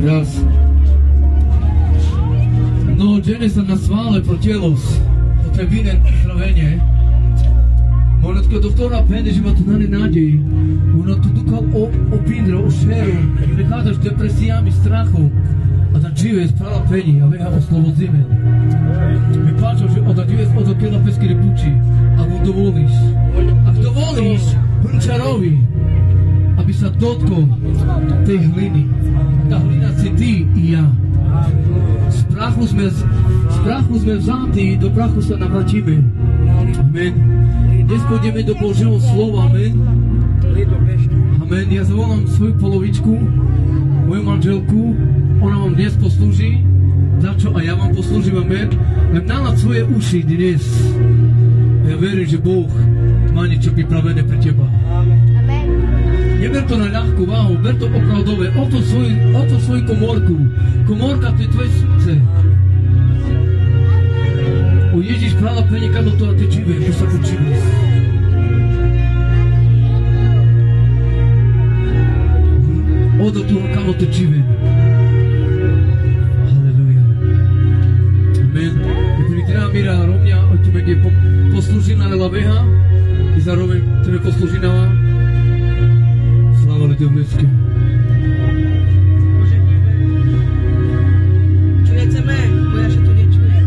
raz. No, žene sa na svále pro tielos, to je vinen uzdravenje. Ono tko doktora pende, že ma to nane nádej. Ono tu dukal opindro, o šeru, prechádzaš depresijami, strachom. A da žive sprava peni, a veha oslobozime. Mi páčo, že od okela pesky repuči, ak mu dovolíš. Ak dovolíš hrnčarovi, aby sa dotkol tej hliny. Tá hlina si ty i ja. Z prachu sme vzatí, do prachu sa navrátime. Amen. Dnes pôjdeme do Božieho slova. Amen. Amen. Ja zavolám svoju polovičku, moju manželku. Ona vám dnes poslúži. Za čo? A ja vám poslúžim. Amen. Len nalad svoje uši dnes. Ja verím, že Boh má niečo pripravené pre teba. Amen. Neber to na ľahkú váhu, ber to opravdové. Otvor svoju komórku. Komórka, to je tvoje srdce. O Ježiš práva peníka do toho tečíme, to sa počíme. O do toho kamo tečíme. Halleluja. Amen. Je primitivná míra rovňa, o tebe je poslužina lelaveha i zároveň tebe poslužinava. Sláva ľudia blízke. Čujeceme, bo ja še to nečujem.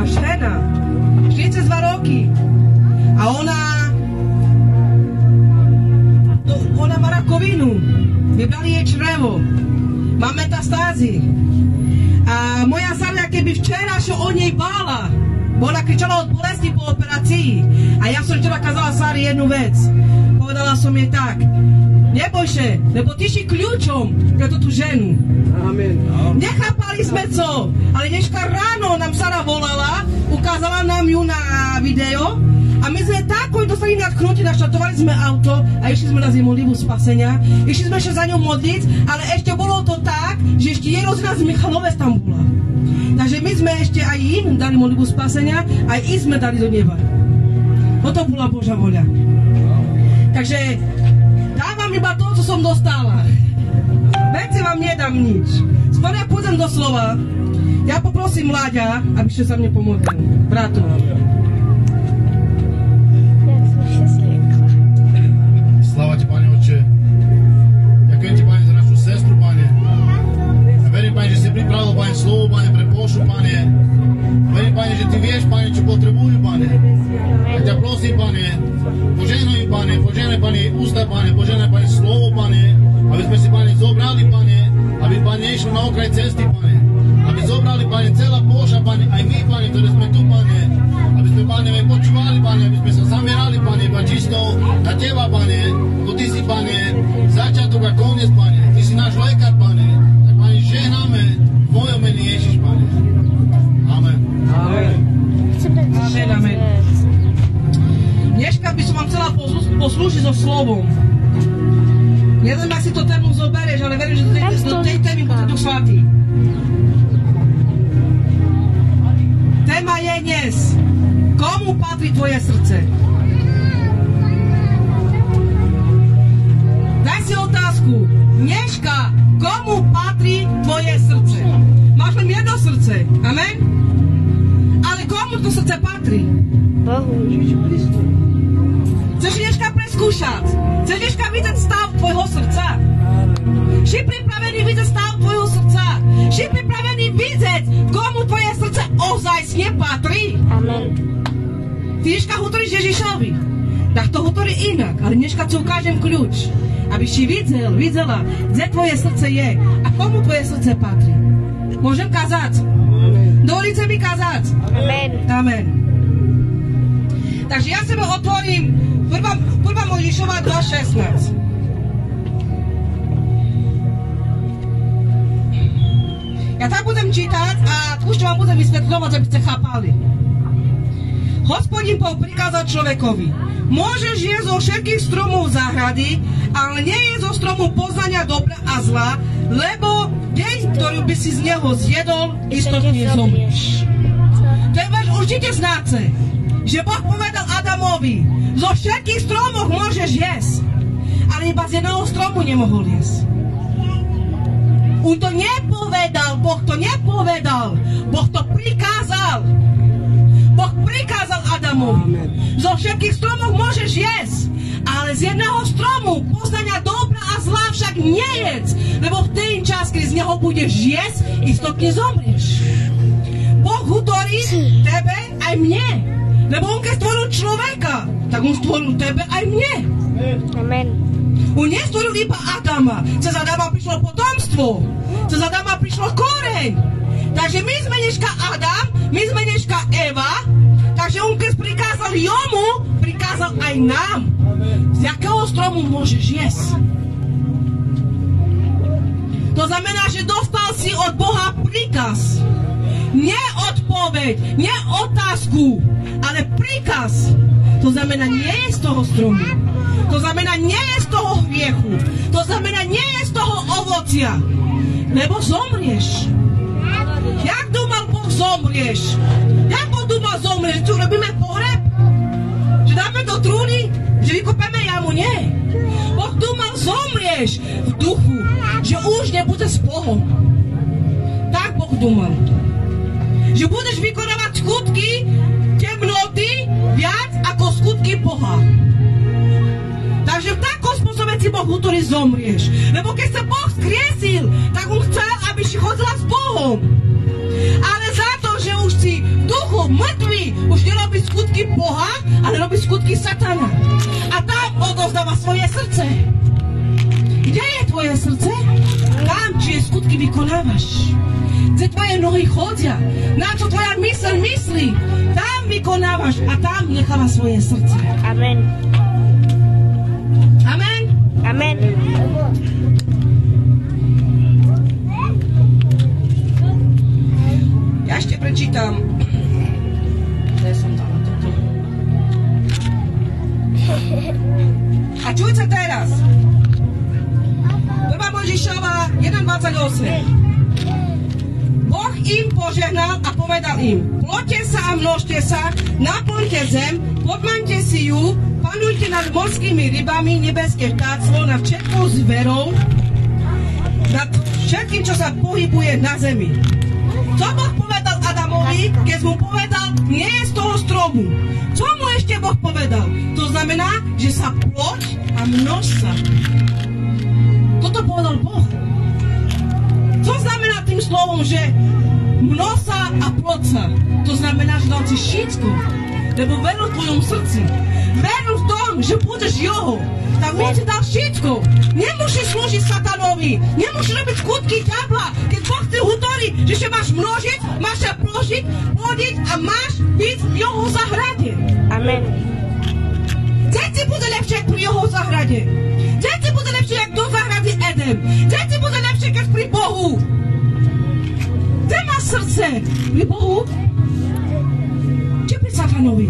Žena, 42 roky a ona má rakovinu, vybrali jej črevo, má metastázy a moja Sára, keby včera šo o nej bála, bo ona kričala od bolesti po operácii a ja som včera kazala Sári jednu vec, povedala som jej tak: neboj sa, lebo ty si kľúčom pre tú ženu. Amen. Nechápali sme co, ale dneška ráno nám Sára volala, ukázala nám ju na video a my sme tako dostali nadchnutí, naštartovali sme auto a išli sme na modlitbu spasenia, išli sme ešte za ňou modliť, ale ešte bolo to tak, že ešte jej rozina z Michalovec tam bola. Takže my sme ešte aj im dali modlitbu spasenia, aj im sme dali do neba. Toto bola Božia voľa. Takže dávam iba to, co som dostala. Veci vám nedám nič. Skôr ja pôjdem do slova. Ja poprosím Láďa, aby ste sa mne pomodlil. Bratu. Sláva ti, Pane Otče. Ďakujem ti, Pane, za našu sestru, Pane. A verím, Pane, že si pripravil, Pane, slovo, Pane, pre Pošu, Pane. A verím, Pane, že ty vieš, Pane, čo potrebujú, Pane. Ja ťa prosím, Pane, požehnaj, Pane, Pane, ústa, Pane, požehnaj, Pane, slovo, Pane, aby sme si, Pane, zobrali, Pane, aby, Pane, nešli na okraj cesty, Pane, aby zobrali, Pane, celá Poša, Pane, aj my, Pane, ktoré sme tu, Pane, aby sme, Pane, počúvali, Pane, aby sme sa zamerali, Pane, iba čisto na Teba, Pane, bo Ty si, Pane, začiatok a koniec, Pane, Ty si náš lekár, Pane, tak, Pane, žehnáme v Tvojom mene Ježiš, Pane. Amen. Amen. Amen, amen. Dneška by som vám chcela poslúžiť so slovom. Neviem, ak si to tému zoberieš, ale verím, že do tej témy bude Duch Svätý. Téma je dnes: komu patrí tvoje srdce? Daj si otázku. Dneška, komu patrí tvoje srdce? Máš len jedno srdce. Amen? Ale komu to srdce patrí? Bohu. Chceš dneška preskúšať? Chceš dneška vidieť stav tvojho srdca? Si pripravený vidieť stav tvojho srdca? Si pripravený vidieť, komu tvoje srdce ozajstne patrí? Amen. Ty dneska hovoríš Ježišovi. Tak to hovorí inak, ale dneska ti ukážem kľúč. Aby si videla, kde tvoje srdce je a komu tvoje srdce patrí. Môžem kázať? Dovolíte mi kázať? Amen. Amen. Takže ja sebe otvorím 1. Mojžišova 2.16. Ja tak budem čítať a už vám budem vysvetľovať, aby ste chápali. Hospodin prikázal človekovi: môžeš jesť zo všetkých stromov záhrady, ale nie je zo stromu poznania dobra a zla, lebo deň, ktorý by si z neho zjedol, istotne zomrieš. To je váš určite znáce, že Boh povedal Adamovi: zo všetkých stromov môžeš jesť, ale iba z jedného stromu nemohol jesť. On to nepovedal, Boh to nepovedal, Boh to prikázal. Boh prikázal Adamovi: zo všetkých stromov môžeš jesť, ale z jedného stromu poznania dobra a zla však nejedz, lebo v ten čas, keď z neho budeš jesť, istotne zomrieš. Boh hovorí tebe aj mne, lebo on keď stvoril človeka, tak on stvoril tebe aj mne. Amen. On nestvoril iba Adama, cez Adama prišlo potomstvo, cez Adama prišlo koreň. Takže my sme dneška Adam, my sme dneška Eva, takže on keď prikázal jomu, prikázal aj nám. Z jakého stromu môžeš jesť? To znamená, že dostal si od Boha príkaz. Nie odpoveď, nie otázku, ale príkaz. To znamená, nie je z toho stromu. To znamená, nie je z toho hriechu. To znamená, nie je z toho ovocia. Lebo zomrieš. Jak dúmal Boh zomrieš? Jak Boh dúmal zomrieš? Že tu robíme pohreb? Že dáme do trúny? Že vykopeme jamu? Nie. Boh dúmal zomrieš v duchu. Že už nebude s Bohom. Tak Boh dúmal. Že budeš vykonávať skutky temnoty viac ako skutky Boha. Takže v takom spôsobe si Boh ktorý zomrieš. Lebo keď sa Boh skriesil, tak on chcel, aby si chodila s Bohom. Ale za to, že už si v duchu mŕtvý, už nerobí skutky Boha, ale robí skutky Satana. A tam odovzdáva svoje srdce. Kde je tvoje srdce? Tam, či skutky vykonávaš. Kde tvoje nohy chodia, na čo tvoja myseľ myslí, tam vykonávaš a tam necháva svoje srdce. Amen. Amen. Amen. Ja ešte prečítam. Kde som dala toto? A čujte teraz. 1. Mojžišova 1.28. Boh im požehnal a povedal im: ploďte sa a množte sa, naplňte zem, podmaňte si ju, panujte nad morskými rybami, nebeské vtáctvo, nad všetkou zverou, nad všetkým, čo sa pohybuje na zemi. Co Boh povedal Adamovi, keď mu povedal, nie je z toho stromu? Co mu ešte Boh povedal? To znamená, že sa ploď a množ sa. Toto povedal Boh. Co znamená tým slovom, že množ sa a ploď sa? To znamená, že dal si všetko, lebo veril v tvojom srdci. Veril v tom, že budeš jeho. Tak on si dal všetko. Nemusíš slúžiť Satanovi. Nemusíš robiť skutky ďabla. Keď Boh ti hovorí, že sa máš množiť, máš sa plodiť a máš byť v jeho záhrade. Amen. Kde ti bude lepšie pri jeho záhrade? Kde ti bude lepšie, jak do záhrady Eden? Kde ti bude lepšie, keď pri Bohu? Kde máš srdce? Pri Bohu? Či pri Satanovi?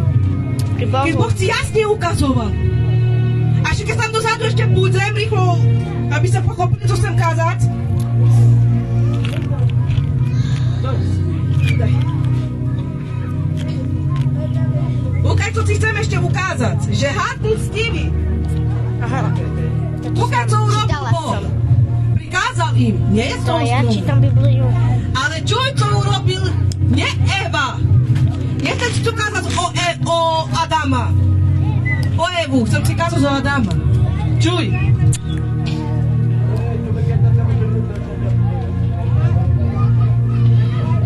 Pri Bohu. Keď Boh ti jasne ukazoval. A ešte keď tam dozadu ešte budem rýchlo, aby sa pochopili, čo chcem kázať. Ukaj, čo ti chcem ešte ukázať. Že hádný ctivý. Aha. Ukaj, co urobil Boh. Prikázal im. Nie je z toho Ja stromu. čítam Bibliu. Ale čuj, co urobil nie Eva. Nechcem si tu kázať o Adama. O Evu. Chcem si kázať o Adama. Čuj.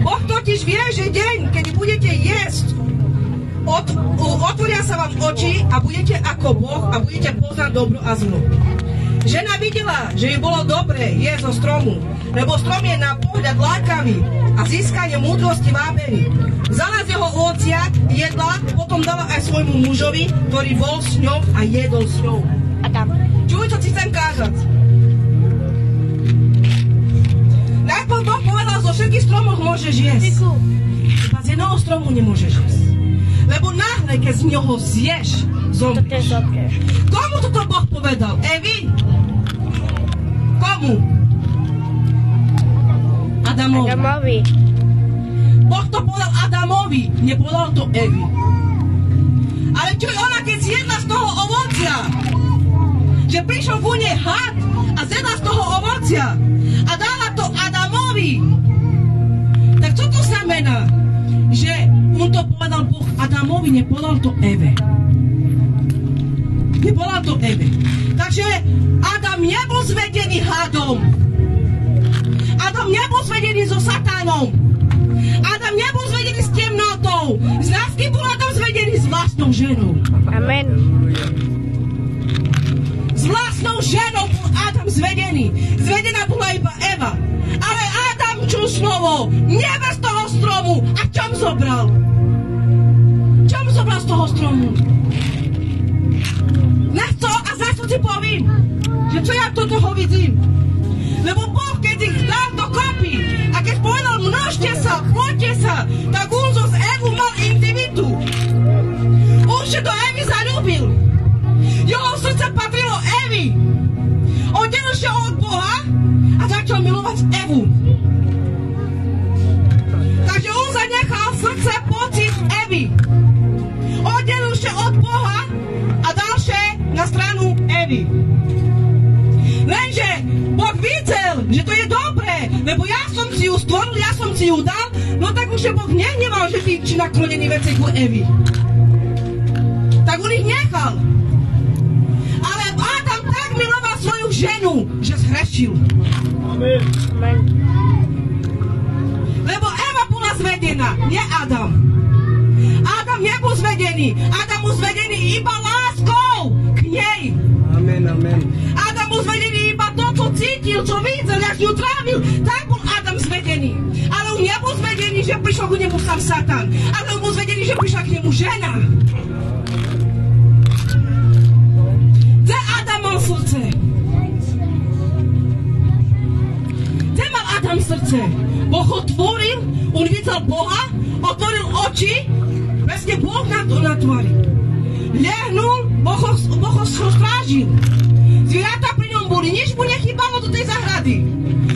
Boh totiž vie, že deň, keď budete jesť otvoria sa vám oči a budete ako Boh a budete poznať dobro a zlo. Žena videla, že jej bolo dobre jesť zo stromu, lebo strom je na pohľad lákavý a získanie múdrosti vábený. Vzala z jeho ovocia, jedla, potom dala aj svojmu mužovi, ktorý bol s ňou a jedol s ňou. Adam. Čuj, čo ti chcem kázať. Najprv Boh povedal, zo všetkých stromov môžeš jesť. Iba z jednoho stromu nemôžeš jesť. Lebo náhle, keď z neho zješ, zomrieš. Komu toto Boh povedal? Evi? Komu? Adamovi. Adamovi. Boh to povedal Adamovi, nepovedal to Evi. Ale čo ona, keď zjedla z toho ovocia, že prišiel ku nej had a zjedla z toho ovocia a dala to Adamovi, tak čo to znamená? Že on to povedal Boh Adamovi, nepovedal to Eve. Nepovedal to Eve. Takže Adam nebol zvedený hadom. Adam nebol zvedený so satánom. Adam nebol zvedený s temnotou. Z nás bol Adam zvedený s vlastnou ženou. Amen. S vlastnou ženou bol Adam zvedený. Zvedená bola iba Eva. Ale Adam čul slovo, nebe z toho stromu. A čom zobral? Čom zobral z toho stromu? Na to a zase ti poviem, že čo ja do toho vidím. Lebo Boh, keď ich dal dokopy a keď povedal množte sa, plodte sa, tak on z Evu mal intimitu. On sa do Evy zaľúbil. Jeho srdce patrilo Evi. Oddelil sa od Boha a začal milovať Evu. Takže on zanechal srdce pocit Evy. Oddelil sa od Boha a dal sa na stranu Evy. Lenže Boh videl, že to je dobré, lebo ja som si ju stvoril, ja som si ju dal, no tak už je Boh nehneval, že ty či naklonený veci ku Evi. Tak on ich nechal. Ale Adam tak miloval svoju ženu, že zhrešil. Amen. Lebo Eva bola zvedená, nie Adam. Adam nebol zvedený. Adam bol zvedený iba láskou k nej. Amen, amen. Adam bol zvedený iba to, čo cítil, čo videl, jak ju trávil. Tak bol Adam zvedený. Ale on nebol zvedený, že prišiel k nemu sám Satan. Ale on bol zvedený, že prišla k nemu žena. Kde Adam mal srdce? Kde mal Adam srdce? Boh ho tvoril, on videl Boha, otvoril oči, presne Boh na to natvoril. Lehnul, Boh ho strážil. Zvieratá pri ňom boli, nič mu nechybalo do tej zahrady.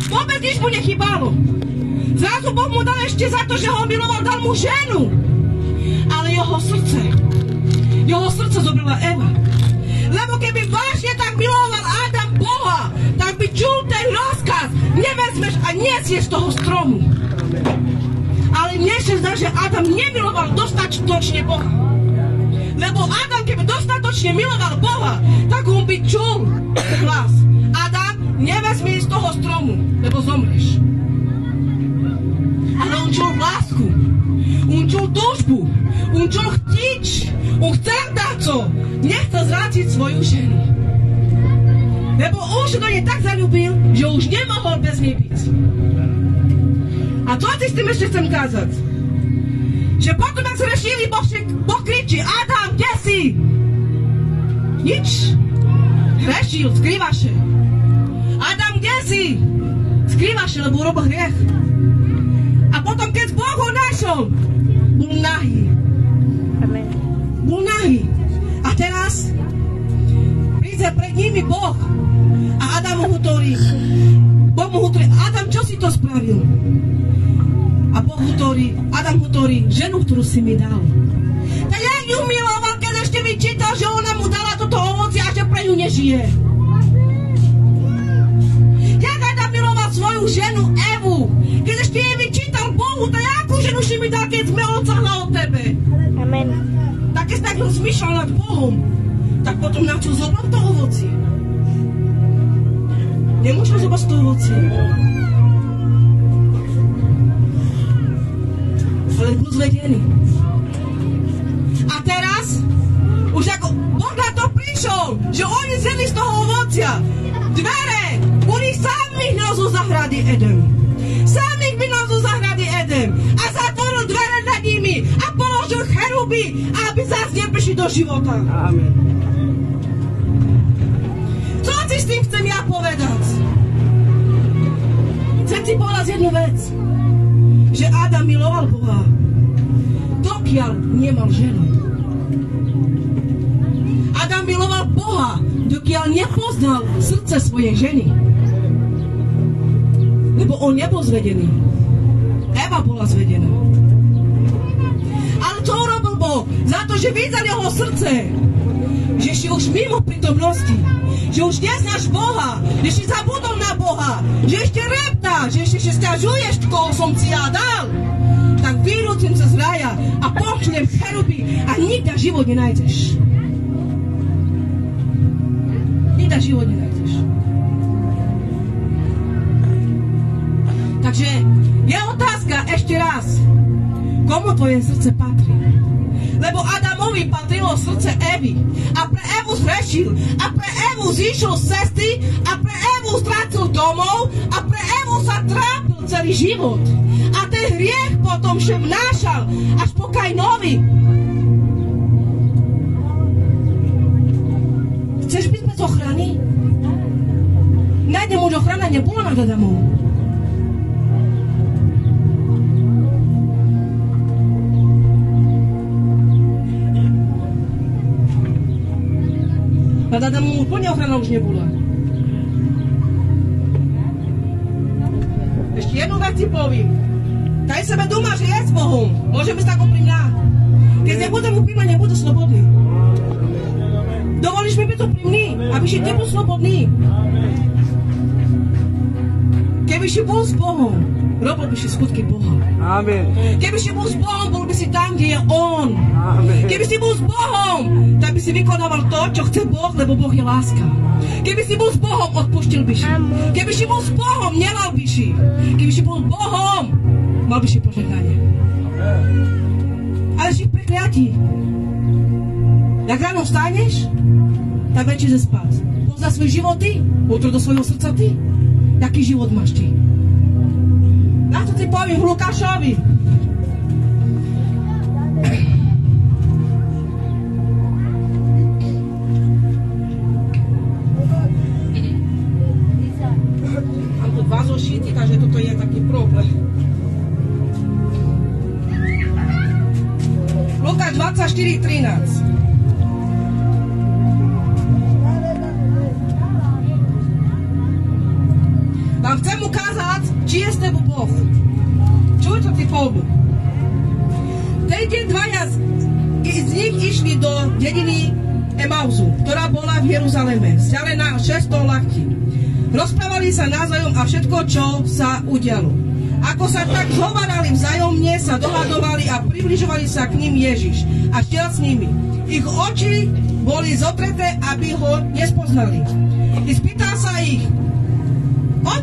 Vôbec nič mu nechybalo. Zrazu Boh mu dal ešte za to, že ho miloval, dal mu ženu. Ale jeho srdce zobrala Eva. Lebo keby vážne tak miloval Adam Boha, tak by čul ten rozkaz, nevezmeš a nesieš z toho stromu. Ale mne sa zdá, že Adam nemiloval dostatočne Boha. Lebo Adam, keby dostatočne miloval Boha, tak on by čul hlas. Adam, nevezmi z toho stromu, lebo zomreš. Ale on čul lásku, on čul túžbu, on čul chtič, on chcel dáco, nechcel zrátiť svoju ženu. Lebo on sa do nej tak zaľúbil, že už nemohol bez nej byť. A to si s tým ešte chcem kázať. Že potom, ak sa rešili, Boh kričí, Adam, kde si? Nič. Hrešil, skrývaše. Adam, kde si? Skrývaše, lebo urobil hriech. A potom, keď Boh ho našiel, bol nahý. Amen. Bol nahý. A teraz príde pred nimi Boh a Adam mu hovorí, Adam, čo si to spravil? A Adam hovorí, ženu, ktorú si mi dal. Tak jak ju miloval, keď ešte vyčítal, že ona mu dala toto ovocie a že pre ňu nežije. Jak Adam miloval svoju ženu Evu, keď ešte jej vyčítal Bohu, tak jakú ženu si mi dal, keď sme odsahla od tebe? Amen. Tak keď tak rozmýšľal nad Bohom, tak potom na čo zobrať to ovocie? Nemôžem zobrať to ovocie. Ale bol zvedený. A teraz, už ako Boh na to prišiel, že oni zjedli z toho ovocia. Dvere boli sami hňal zo zahrady Eden. Sami ich vyhnal zo zahrady Eden. A zatvoril dvere nad nimi a položil cheruby, aby zás neprišli do života. Amen. Co si s tým chcem ja povedať? Chcem ti povedať jednu vec. Že Adam miloval Boha, dokiaľ nemal ženu. Adam miloval Boha, dokiaľ nepoznal srdce svojej ženy. Lebo on nebol zvedený. Eva bola zvedená. Ale čo urobil Boh? Za to, že videl jeho srdce, že si už mimo prítomnosti, že už neznáš Boha, že si zabudol na Boha, že ešte reptáš, že ešte sťažuješ, koho som si ja dal, tak vyrúcim sa z raja a pošlem cheruby a nikda život nenájdeš. Nikda život nenájdeš. Takže je otázka ešte raz, komu tvoje srdce patrí? Lebo Adamovi patrilo srdce Evy a pre Evu zhrešil a pre Evu zišiel z cesty a pre Evu strátil domov a pre Evu sa trápil celý život. A ten hriech potom še vnášal až po Kainovi. Chceš byť bez ochrany? Najmä už ochrana nebola nad Adamom. Nad Adamom úplne ochrana už nebola. Ešte jednu vec si poviem. Daj sebe doma, že je s Bohom. Môže byť tak úprimná. Keď nebudem úprimná, nebudem slobodný. Dovolíš mi byť úprimný, aby si nebol slobodný. Keby si bol s Bohom, robil by si skutky Boha. Amen. Keby si bol s Bohom, bol by si tam, kde je On. Amen. Keby si bol s Bohom, tak by si vykonával to, čo chce Boh, lebo Boh je láska. Keby si bol s Bohom, odpustil by si. Keby si bol s Bohom, nemal by si. Keby si bol s Bohom, mal by si požehnanie. Ale si v prekliatí. Jak ráno vstaneš, tak večer se spát. Pozná svoj život ty, utro do svojho srdca ty. Jaký život máš ty? Na to ti poviem v Lukášovi. Mám tu dva zošity, takže toto je taký problém. Lukáš 24:13. Vám chcem ukázať, či je s tebou Boh. Čuj, čo ti poviem. Ten deň dvaja z nich išli do dediny Emauzu, ktorá bola v Jeruzaleme, vzdialená 600 ľachtí. Rozprávali sa navzájom a všetko, čo sa udialo. Ako sa tak zhovárali vzájomne, sa dohadovali a približovali sa k ním Ježiš a šiel s nimi. Ich oči boli zotreté, aby ho nespoznali. I spýtal sa ich, o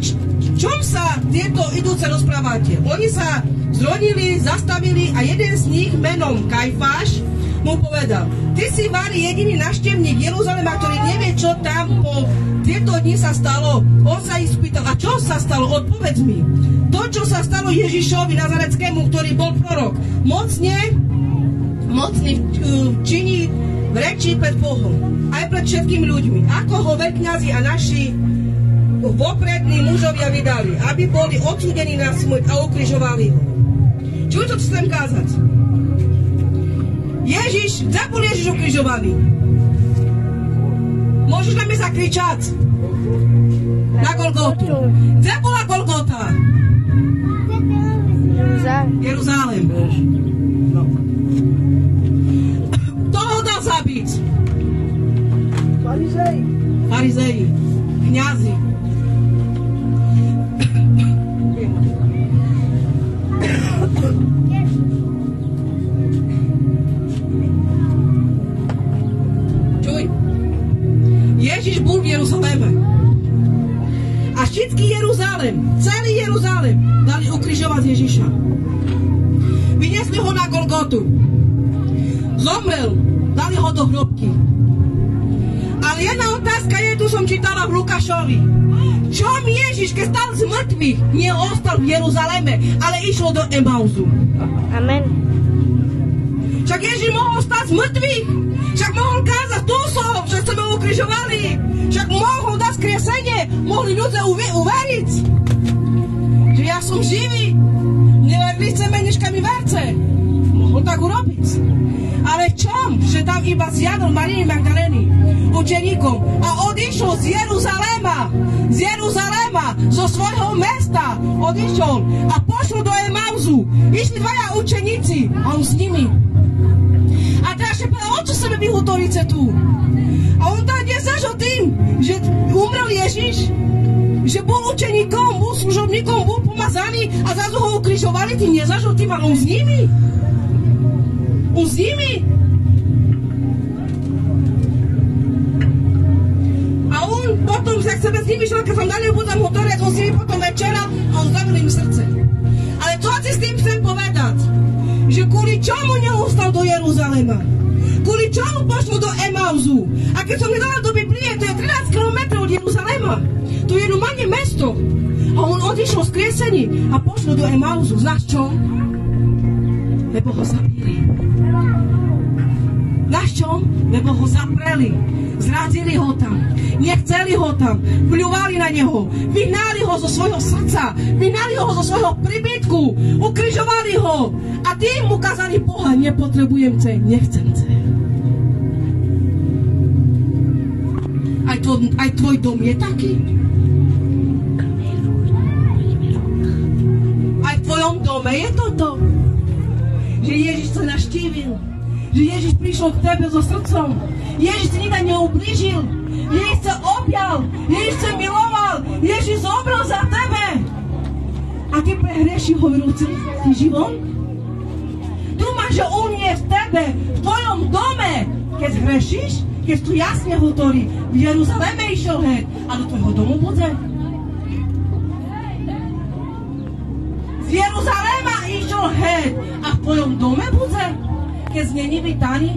čom sa tieto idúce rozprávate? Oni sa zrodili, zastavili a jeden z nich menom Kajfáš mu povedal, ty si Mári jediný návštevník Jeruzalema, ktorý nevie, čo tam po tieto dni sa stalo. On sa ich spýtal, a čo sa stalo? Odpovedz mi. To, čo sa stalo Ježišovi Nazareckému, ktorý bol prorok, mocný činí v reči pred Bohom, aj pred všetkými ľuďmi. Ako ho veľkňazi a naši voprední mužovia vydali, aby boli odsúdení na smrť a ukrižovali ho. Čo to chcem kázať? Kde bol Ježiš ukrižovaný? Môžeš na mňa zakričať? Na Golgotu. Kde bola Golgota? Jeruzalém. No. Kto ho dal zabiť? Farizeji. Kňazi. Ježiš bol v Jeruzaleme. A všetký Jeruzalém, celý Jeruzalém dali ukrižovať Ježiša. Vyniesli ho na Golgotu. Zomrel. Dali ho do hrobky. Ale jedna otázka je, tu som čítala v Lukášovi. Čom Ježiš, keď stal z mŕtvych, nie ostal v Jeruzaleme, ale išiel do Emauzu? Amen. Však Ježiš mohol stať z mŕtvych. Však mohol kázať túsov, že sme ho ukrižovali. Však mohol dať skriesenie. Mohli ľudia uveriť, že ja som živý. Neverili chceme, nežka mi verce. Mohol tak urobiť. Ale čom? Že tam iba zjadol Marii Magdalény učeníkom a odišiel z Jeruzalema, zo svojho mesta odišiel a pošlo do Emauzu. Išli dvaja učeníci a on s nimi. A teraz še povedal, o čo sa mi hotorice tu? A on tam nezažil tým, že umrel Ježiš, že bol učeníkom, bol služobníkom, bol pomazaný a zrazu ho ukrižovali, tým nezažil tým, ale on s nimi. On s nimi. A on potom, jak sebe s nimi šel, keď som dali budem hotoriať, on s nimi potom večeral a on zdanil im srdce. Ale čo si s tým chcem povedať? Že kvôli čomu neostal do Jeruzalema? Kvôli čomu pošlo do Emauzu? A keď som nedala do Biblie, to je 13 km od Jeruzalema. To je normálne mesto. A on odišiel z kriesení a pošlo do Emauzu. Znáš čo? Lebo ho zabili. Znáš čo? Lebo ho zapreli. Zrazili ho tam. Nechceli ho tam. Pľuvali na neho. Vyhnali ho zo svojho srdca. Vyhnali ho zo svojho príbytku. Ukrižovali ho. A tým ukázali Boha. Nepotrebujem te. Nechcem te. Aj tvoj dom je taký? Aj v tvojom dome je toto? Že Ježiš sa naštívil. Že Ježiš prišiel k tebe so srdcom. Ježiš ti nikdy neublížil. Ježiš sa objal. Ježiš sa miloval. Ježiš zomrel za tebe. A ty prehreši hovoril celý život? Tu máš, že on je v tebe, v tvojom dome. Keď hrešíš, keď tu jasne hovorí, v Jeruzaleme išiel hed, a do tvojho domu bude. Z Jeruzalema išiel hed, a v tvojom dome bude, keď znení vítaní.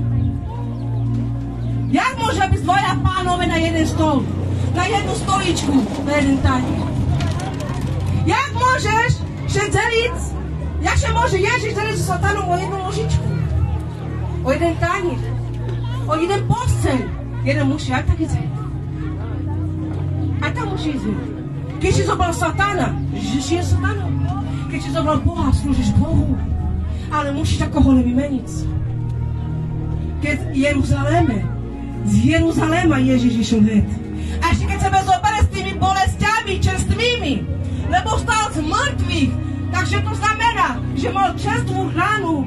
Jak môže byť dvoja pánové na jeden stol, na jednu stoličku, na jeden tanier? Jak môžeš deliť, jak sa môže Ježiš deliť so satanom o jednu ložičku, o jeden tanier, o jeden posteľ? Jeden muž aj tak ísť. Aj tam musí ísť. Keď si zobral satana, Ježiš je satanom. Keď si zobral Boha, slúžiš Bohu. Ale musíš takoho nevymeniť. Keď z Jeruzalema Ježiš išiel hned. A ešte keď sebe zoberie s tými bolestiami čerstvými, lebo stal z mŕtvych, takže to znamená, že mal čerstvú ránu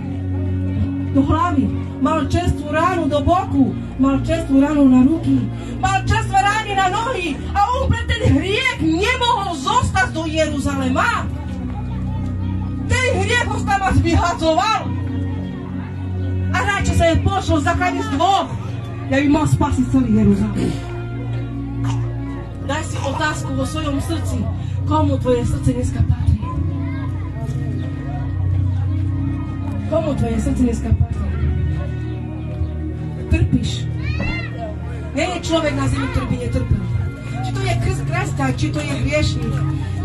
do hlavy, mal čerstvú ránu do boku, mal čerstvú ránu na ruky, mal čerstvé rány na nohy a on pre ten hriech nemohol zostať do Jeruzalema. Ten hriech ho tam vyhadzoval. A radšej sa je pošlo zachrániť z dvoch. Ja by mal spasiť celý Jeruzalém. Daj si otázku vo svojom srdci, komu tvoje srdce dneska patrí. Komu tvoje srdce dneska patrí? Trpíš. Nie je človek na zemi, ktorý by netrpel. Či to je kresťan, či to je hriešnik.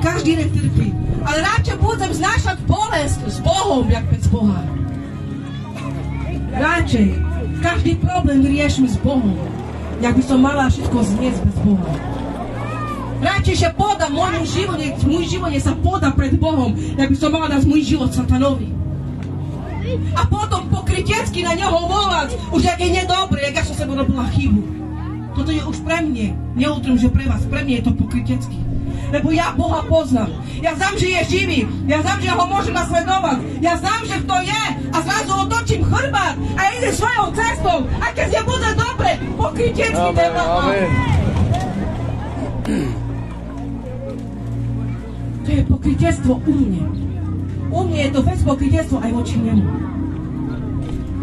Každý jeden trpí. Ale radšej budem znášať bolesť s Bohom, jak bez Boha. Radšej. Každý problém riešim s Bohom. Jak by som mala všetko zniesť bez Boha. Radšej sa podám môj život sa podá pred Bohom, jak by som mala dať môj život satanovi. A potom pokrytecky na neho volať, už jak je nedobre, jak ja som sebe robila chybu. Toto je už pre mne. Neutrím, že pre vás. Pre mne je to pokrytecky. Lebo ja Boha poznám. Ja znam, že je živý. Ja znam, že ho môžem nasledovať. Ja znam, že kto je. A zrazu otočím chrbát a idem svojou cestou. A keď nebude dobre, pokrytecky treba. To je pokrytectvo u mne. U mne je to vec pokrytectvo aj voči nemu.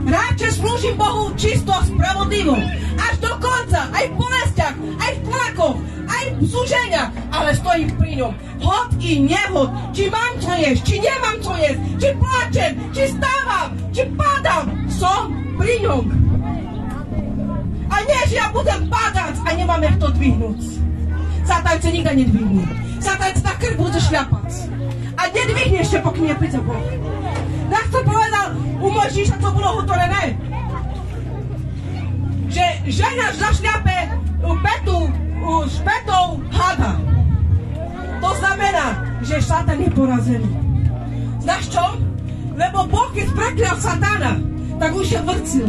Radšej slúžim Bohu čisto a spravodlivo. Až do konca. Aj v bolestiach, aj v tlakoch, aj v súženiach. Ale stojím pri ňom. Hod i nehod. Či mám čo jesť, či nemám čo jesť. Či plačem, či stávam, či padám. som pri ňom. A nie, že ja budem padať a nemám jak to dvihnúť. Satan chce nikda nedvihne. Satan chce na krv bude šľapať. A nedvihne ešte, pokým nepríde Boh. Tak to povedal u Mojžiša, to bolo hotorené. Že žena zašľape s petou hada. To znamená, že Satan je porazený. Znaš čo? Lebo Boh, keď preklial Satana, tak už je vrcil.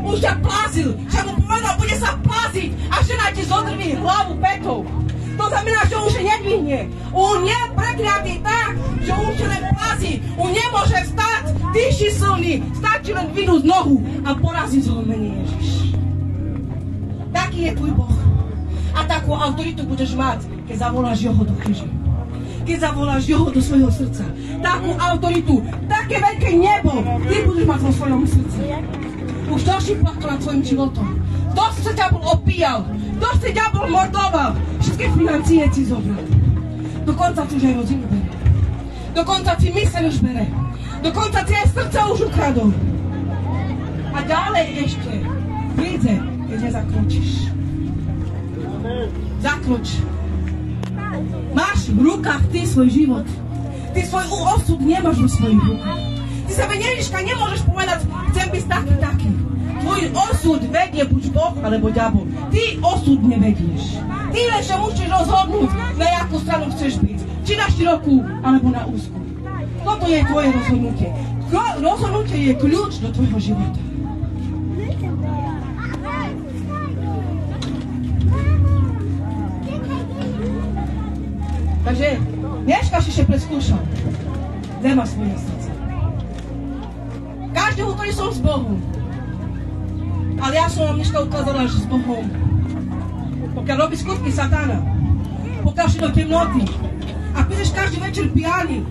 Už ťa plazil. Že mu povedal, bude sa plaziť a žena ti zodrví hlavu petou. To znamená, že už je nedvihne. On je prekliatý tak, že už je len plazí. On nemôže vstať. Ty si silný. Stačí len dvihnúť nohu a poraziť ho mene Ježiš. Taký je tvoj Boh. A takú autoritu budeš mať, keď zavoláš jeho do chyže. Keď zavoláš jeho do svojho srdca. Takú autoritu, také veľké nebo, ty budeš mať vo svojom srdci. Už to si plakal nad svojim životom. To si ťa bol opíjal. To si ťa bol mordoval. Všetky financie si zobral. Dokonca ti už aj rodinu bere. Dokonca ti myseľ už bere. Dokonca ti aj srdce už ukradol. A ďalej ešte príde, keď nezakročíš. Zakroč. Máš v rukách ty svoj život. Ty svoj osud nemáš vo svojich rukách. Ty sebe Ježiška nemôžeš povedať, chcem byť taký. Tvoj osud vedie buď Boh, alebo diabol. Ty osud nevedieš. Ty len, že musíš rozhodnúť, na jakú stranu chceš byť. Či na širokú, alebo na úzku. Toto je tvoje rozhodnutie. Rozhodnutie je kľúč do tvojho života. Takže dneška si ešte preskúšal. Kde má svoje srdce? Každého, ktorý som s Bohom. Ale ja som vám dneška ukázala, že s Bohom. Pokiaľ robí skutky Satana, pokiaľ si do temnoty a píšeš každý večer pijaný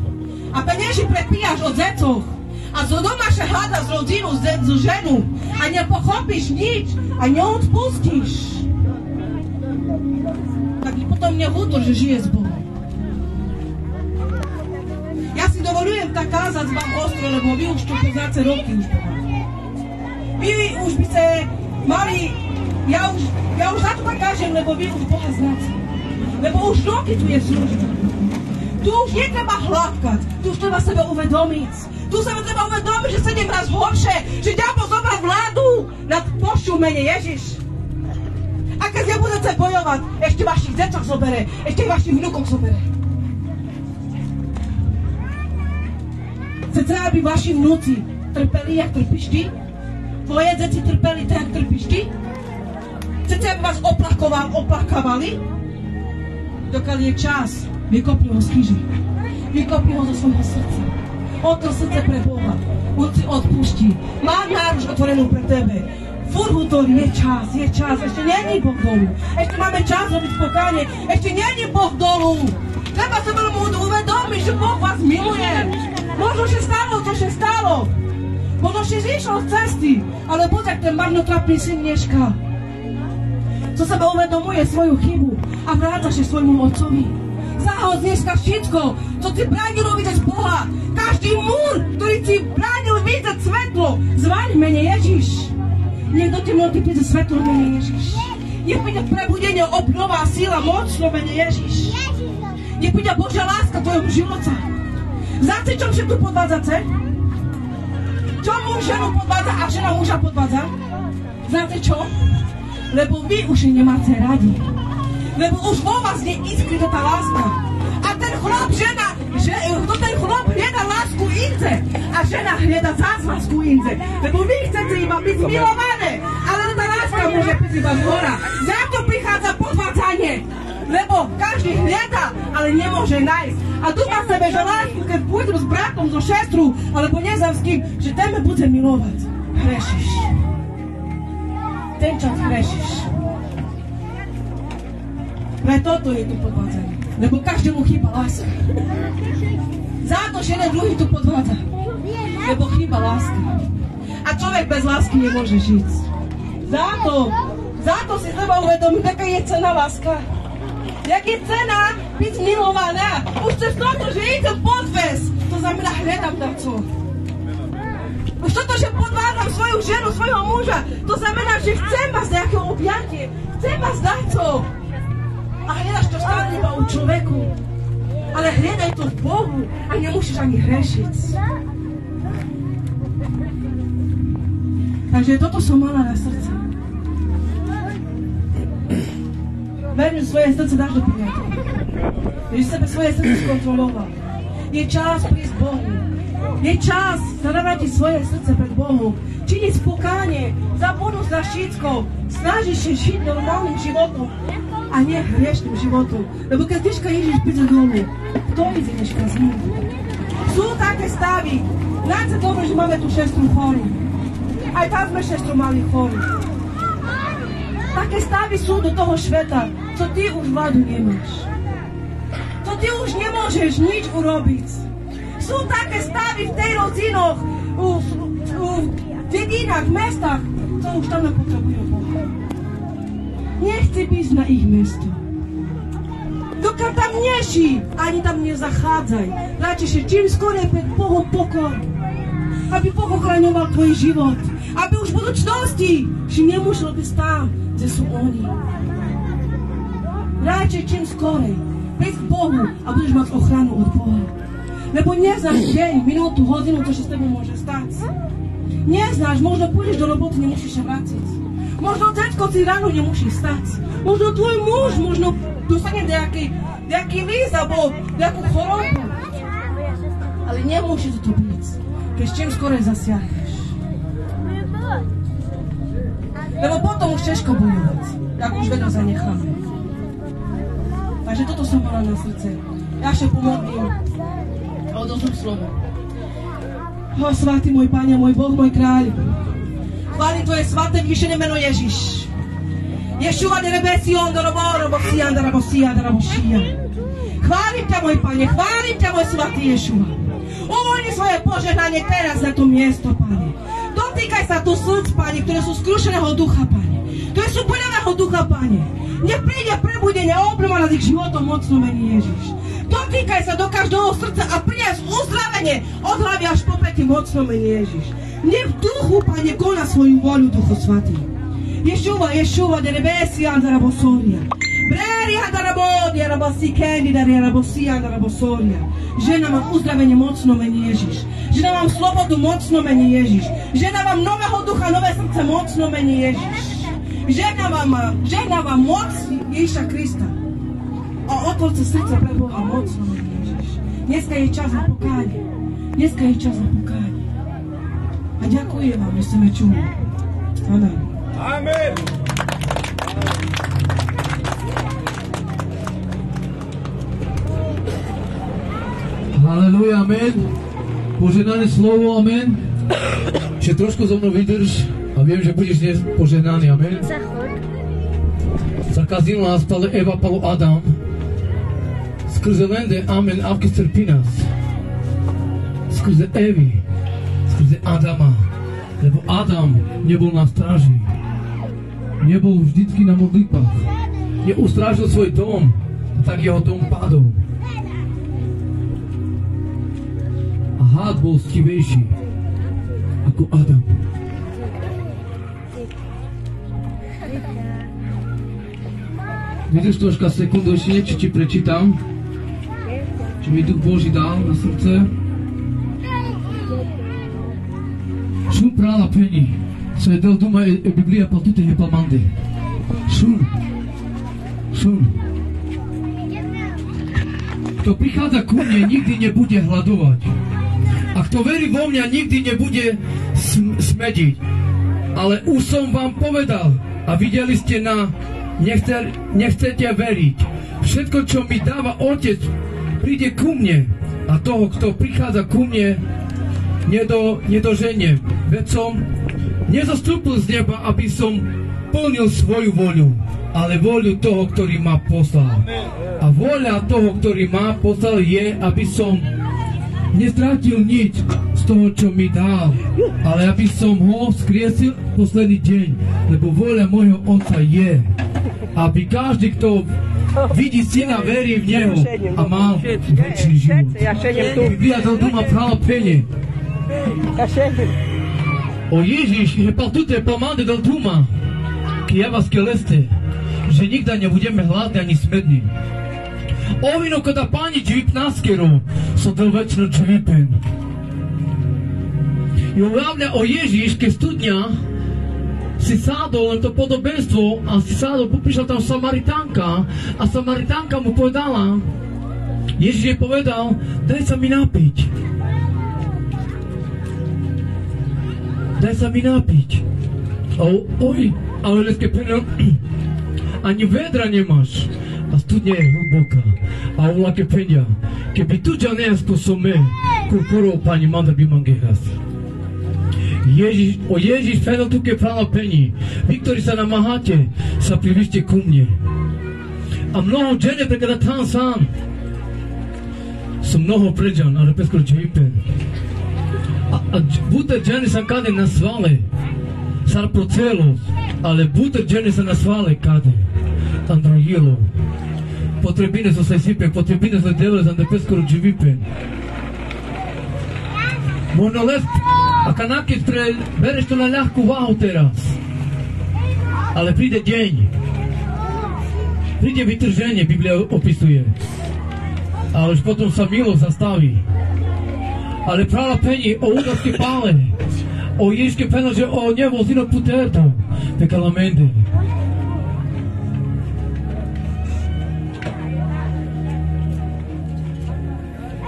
a penieži prepíjaš od zecov a zo doma sa hľada z rodinu, z ženu a nepochopíš nič a neodpustíš, tak potom neútor, že žije s Bohom. Ja si dovolujem tak kázať vám ostro, lebo vy už to poznáte roky už pomáte. Vy už by ste mali, ja už za to tak kážem, lebo vy už Boha znáte. Lebo už roky tu je služba. Tu už netreba hladkať, tu už treba sebe uvedomiť. Tu sebe treba uvedomiť, že 7 raz horšie, že diabol zobral vládu nad pošťou mene Ježiš. A keď ja budete bojovať, ešte vašich deťoch zobere, ešte vašich vnúkoch zobere. Chcete, aby vaši vnúci trpeli, jak trpíš ty? Tvoje deti trpeli tak, jak trpíš ty? Chcete, aby vás oplakávali? Dokiaľ je čas, vykopni ho z chyže. Vykopni ho zo svojho srdca. Otvor srdce pre Boha. On si odpustí. Má náruč otvorenú pre tebe. Furt je čas. Ešte není Boh dolu. Ešte máme čas robiť pokánie. Ešte není Boh dolu. Treba sa veľmi uvedomiť, že Boh vás miluje. Možno sa stalo, čo sa stalo. Možno si zišiel z cesty, ale buď jak ten marnotrapný syn dneška. Co seba uvedomuje svoju chybu a vráca sa svojmu otcovi. Zahod dneska všetko, co ti bránilo vidieť Boha. Každý múr, ktorý ti bránil vidieť svetlo, zvaň mene Ježiš. Nech do temnoty príde svetlo mene Ježiš. Nech príde prebudenie, obnova, síla, mocno mene Ježiš. Nech príde Božia láska tvojom života. Znáte, čom všetko podvádzate? Čo muž ženu podvádza a žena muža podvádza? Znáte čo? Lebo vy už nemáte radi. Lebo už vo vás neiskry tá láska. A ten chlap, žena, ten chlap hľada lásku inde. A žena hľada zás lásku inde. Lebo vy chcete iba byť milované. Ale tá láska môže byť iba z hora. Za to prichádza podvádzanie. Lebo každý hľada, ale nemôže nájsť. A dúfa sebe, že lásku, keď pôjdu s bratom, so šestru, alebo nezavským, že ten ma bude milovať. Hrešiš. Ten čas hrešiš. Preto to je tu podvádzanie. Lebo každému chýba láska. Za to, že jeden druhý tu podvádza. Lebo chýba láska. A človek bez lásky nemôže žiť. Za to si treba uvedomiť, aká je cena láska. Jak je cena byť milovaná. Už to v tomto, že idem podves. To znamená, hľadám darcov. Už toto, že podvádzam svoju ženu, svojho muža, to znamená, že chcem vás nejakého objatie, chcem vás dať to. A hľadaš to stále iba u človeku. Ale hľadaj to v Bohu a nemusíš ani hrešiť. Takže toto som mala na srdce. Verím, že svoje srdce dáš do poriadku. Že sebe svoje srdce skontroloval. Je čas prísť Bohu. Je čas zavrátiť svoje srdce pred Bohu. Činiť spokánie, zabudnúť za všetko. Snažiť sa žiť normálnym životom a nie hriešným životom. Lebo keď dneška Ježiš príde dolu, kto ide dneška z ním? Sú také stavy. Náď sa dobre, že máme tu sestru chorú. Aj tam sme sestru mali chorú. Také stavy sú do toho sveta, co ty už vládu nemáš. Co ty už nemôžeš nič urobiť. Sú také stavy v tej rodzinoch, v dedinách, v mestách, co už tam nepotrebujú Boha. Nechci byť na ich mesto. Dokiaľ tam neši, ani tam nezachádzaj. Radšej sa čím skorej pred Bohom pokor. Aby Boh ochraňoval tvoj život. Aby už v budúcnosti si nemusel byť tam, kde sú oni. Radšej čím skorej príď k Bohu a budeš mať ochranu od Boha. Lebo neznáš deň, minútu, hodinu, to, čo s tebou môže stať. Neznáš, možno pôjdeš do roboty, nemusíš sa vrátiť. Možno detko si ráno nemusí stať. Možno tvoj muž, možno dostane nejaký líst alebo nejakú chorobu. Ale nemusí to byť, keď čím skorej zasiahneš. Lebo potom už ťažko bojovať, tak už veľa zanecháme. Takže toto som mala na srdce. Ja sa pomodlím a odozvím slovo. O, svatý môj Pane, môj Boh, môj kráľ. Chválim Tvoje svaté vyšené meno Ježiš. Ješua de rebesion do robosia, da rabosia. Chválim ťa, môj Pane, chválim ťa, môj svatý Ješua. Uvoľni svoje požehnanie teraz na to miesto, Pane. Dotýkaj sa tu srdc, Pane, ktoré sú skrušeného ducha, Pane. Ktoré sú boľavého ducha, Pane. Nech príde prebudenie a obnova nad ich životom mocno mení Ježiš. Dotýkaj sa do každého srdca a prinies uzdravenie od hlavy až po pety mocno mení Ježiš. Nech v duchu, Pane, koná svoju voľu, Duchu Svatý. Ješua, de rebesia, da rabosoria. Breria, da rabodia, rabasi kendi, da rabosia, da rabosoria. Žena mám uzdravenie mocno mení Ježiš. Žena mám slobodu mocno mení Ježiš. Žena mám nového ducha, nové srdce mocno mení Ježiš. Žena vám moc Ježiša Krista. A otvorte srdce pre Boha mocno mení Ježiš. Dneska je čas na pokánie. Dneska je čas na pokánie. A ďakujem vám, že ste me čuli. Amen. Amen. Haleluja, amen. Požehnané slovo, amen. Že trošku so mnou vydrž a viem, že budeš dnes požehnaný, amen. Zakazil nás Pale Eva, Palo Adam. Skrze lende, amen, avke strpí nás. Skrze Evy, skrze Adama. Lebo Adam nebol na stráži. Nebol vždycky na modlitbách. Neustrážil svoj dom, a tak jeho dom padol. A hád bol stivejší ako Adam. Vidíš troška sekundu, ešte niečo ti prečítam, čo mi Duch Boží dal na srdce. Šun prála peni, co je del doma Biblia pa tute je pa mande. Šun. Kto prichádza ku mne, nikdy nebude hladovať. A kto verí vo mňa, nikdy nebude smediť. Ale už som vám povedal a videli ste nechcete veriť. Všetko, čo mi dáva Otec, príde ku mne. A toho, kto prichádza ku mne, nedoženiem. Veď som nezostúpil z neba, aby som plnil svoju voľu, ale voľu toho, ktorý ma poslal. A voľa toho, ktorý ma poslal, je, aby som nestrátil nič z toho, čo mi dal, ale aby som ho skriesil posledný deň, lebo voľa môjho Otca je, aby každý, kto vidí Syna, verí v Neho a mal večný život. Biblia do doma práva penie. O Ježiš je paltute pomade del tuma, ki ja vas keleste, že nikda nebudeme hladní ani smední. Ovino kada pani džvip naskeru, so del večno džvipen. I uravlja o Ježiš, ke studnja, si sadol len to podobenstvo a si sadol, prišla tam Samaritanka a Samaritanka mu povedala, Ježiš jej povedal, daj sa mi napiť. Daj sa mi napiť. Ale leske penel, ani vedra nemáš. A studňa je hlboká. A ulake penja, keby tu ďa nejasko som me, kurkurov pani mandar by mangeras. Ježiš penel tu ke prala peni. Vy, ktorí sa namáhate, sa približte ku mne. A mnoho žene prekada tam sám. Som mnoho pređan, ale peskoro džipen. A buter žene sam kade na svale. Sar pro celos, ale buter žene sam na svale kade. Androjilo. Potrebine su se sipen, potrebine su devile sam da peskoro džipen. Možno les, a kanake bereš to na ľahkú váhu teraz. Ale príde deň. Príde vytrženie, Biblia opisuje. Ale už potom sa milosť zastaví. Ale prala peni o údavské pále. O Ježiške peno, že o nebo zino puterto. Pecalamende.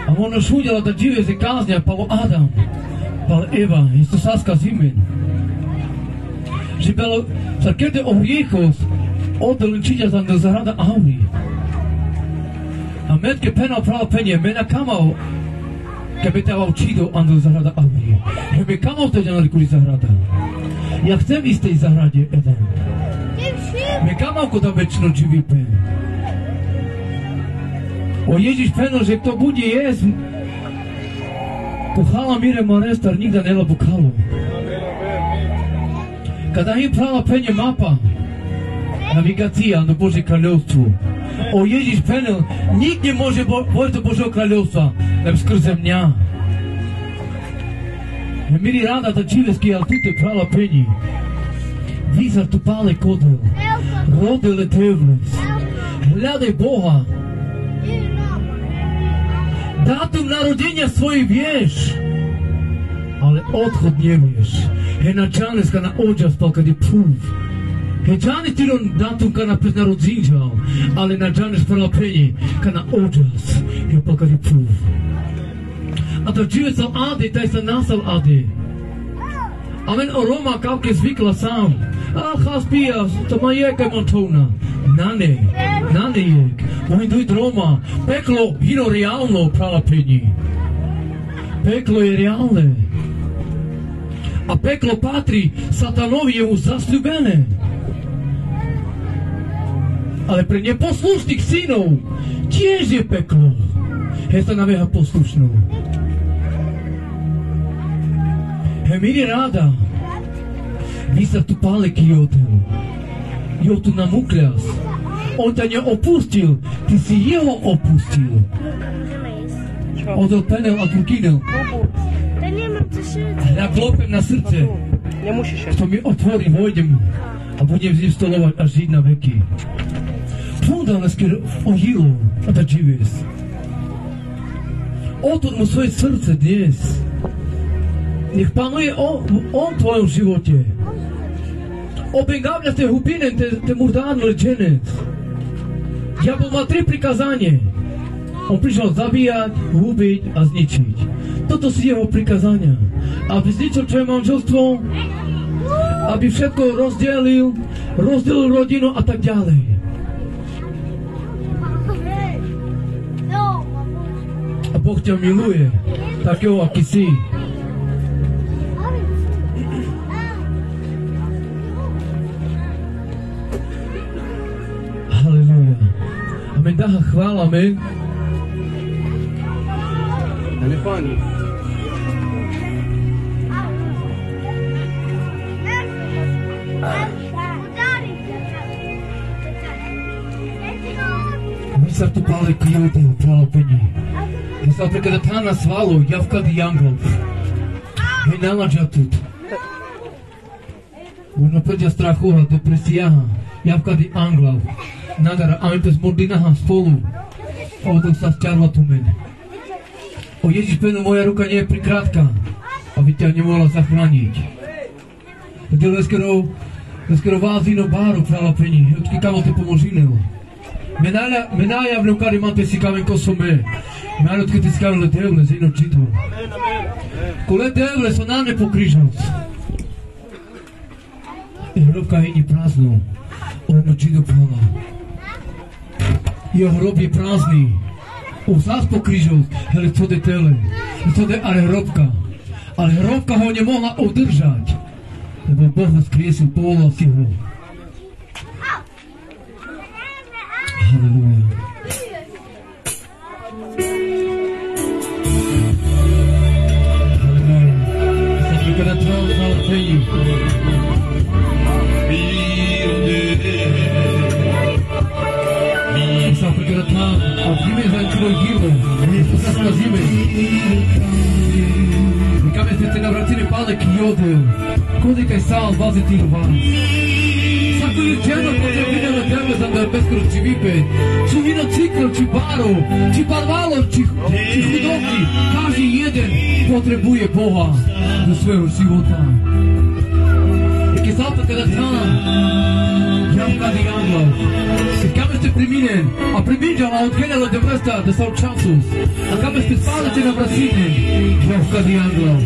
A ono šudjela da žive se kaznja, pa Adam, pa Eva, isto saska zimen. Že bilo, sa kede o hrijehos, oddelenčinja za zarada auri. A metke penal prava penje, mena kamao, kad bi tava učido ando zarada auri. Že bi kamao te džanali kuri zahrada. Ja chcem iste iz zahradje, Eden. Me kamao ko da večno živi pen. O Ježiš penal, že kto bude jesť, kuchala mire marestar, nikda nela bukalu. Kada im prala penje mapa, navigacija do Božje kraljevstvo. O Ježiš penal, nik ne može vojť do Božjeg kraljevstva, nem skrze mňa. Miri rada da čiveski, al tute prala penji. Vizar tu pale kodel, rodele tevles, hľadaj Boha. Datum narodenia svoj vieš, ale odchod nevieš. He na džanes ka na ođas pal kad je púv. He džanes ti ron datum ka na pred narodzinžal, ale na džanes prala penje ka na ođas he pal kad je púv. A to žive sam ade, taj sam nasal ade. Amen o Roma kavke zvykla sám. A chaspija, to ma jeka montona. Nane jek. Oni dojď Roma. Peklo, hino reálno, prala peni. Peklo je reálne. A peklo patrí satanovi, je už zasľúbené. Ale pre neposlušných synov tiež je peklo. Je sa naveha poslušnou. He miri rada. Vy sa tu páleky jotel. Jotu namukľas. On ťa neopustil, ty si jeho opustil. Odol penel a druginel. Ja klopem na srdce. Kto mi otvorí, vojdem a budem z ním stolovať a žiť na veky. Púdal nesker ohilo a da živies. Otvor mu svoje srdce dnes. Nech panuje on v tvojom živote. Obengavlja te hubine, te murdárne lečenec. Diabol má 3 prikazanie. On prišiel zabíjať, hubiť a zničiť. Toto sú jeho prikazania. Aby zničil tvoje manželstvo, aby všetko rozdelil rodinu a tak ďalej. A Boh ťa miluje, takého, aký si. Halleluja. Amen, dáha chvála, amen. Ale páni. My sa tu pále kliotého pralopení. Ja sa prekada tá na svalu, javka di jangol. Hej naladža tut. Možno predia strachuha, depresiaha, javkady anglav, nadara, amen pes modlinaha spolu. Odok sa sťarla tu men. O Ježiš penu, moja ruka nie je prikrátka, aby ťa nemohla zachrániť. Protože leskero vázino báro krála pení, odky kamo te pomožinel. Menája v nukari mante si kamen kosome. Menátke te si kamen le devle, zino čito. Kole devle so nám nepokrižac. Hrobka je prázdnou, ono čito pala. Jeho hrob je prázdný. On zás pokrižac, hele co de tele, co de ale hrobka. Ale hrobka ho nemohla udržať, lebo Boh ho skriesil, povolal si ho. Halleluja. Halleluja. Sa kada trval na lečení. Sa kada tam, a v zime zančilo dílo. Sa skazíme. Kame ste te navratili pále kijodel. Kode kaj sál vazetil vás. Sako je dženo potrebine na tebe za da beskoro či vype. Či vino cikl, či baro, či barvalo, či chudobný. Každý jeden potrebuje Boha do svojho života. Keď salta kada tam, javkady anglav. Kame ste priminen, a priminđala od kenela de vrsta da sa časus. A kame ste spalite na vrasine, javkady anglav.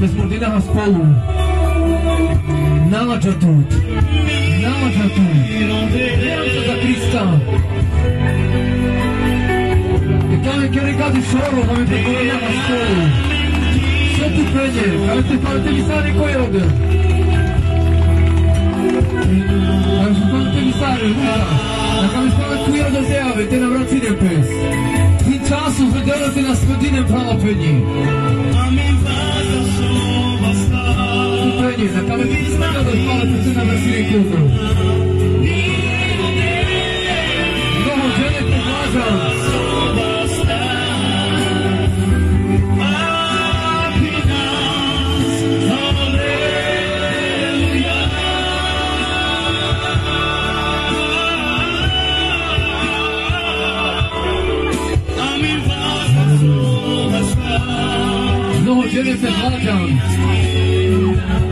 Bez mordinaha spolu. Nalađa tut. Nalađa tut. Nalađa za Krista. I kame kere gadi šoro, kame te mordinaha spolu. Sve tu penje, kame ste spalite visani koje ode. Kame ste spalite visani, na kame spalite kuja do zjave, te na vracinem pes. Tim času zvedelo se na svedinem pralapeni. Penje, na kame ti smeta da spalite se na vracinem kuju. Mnoho žene predlažam. Mnoho žene predlažam.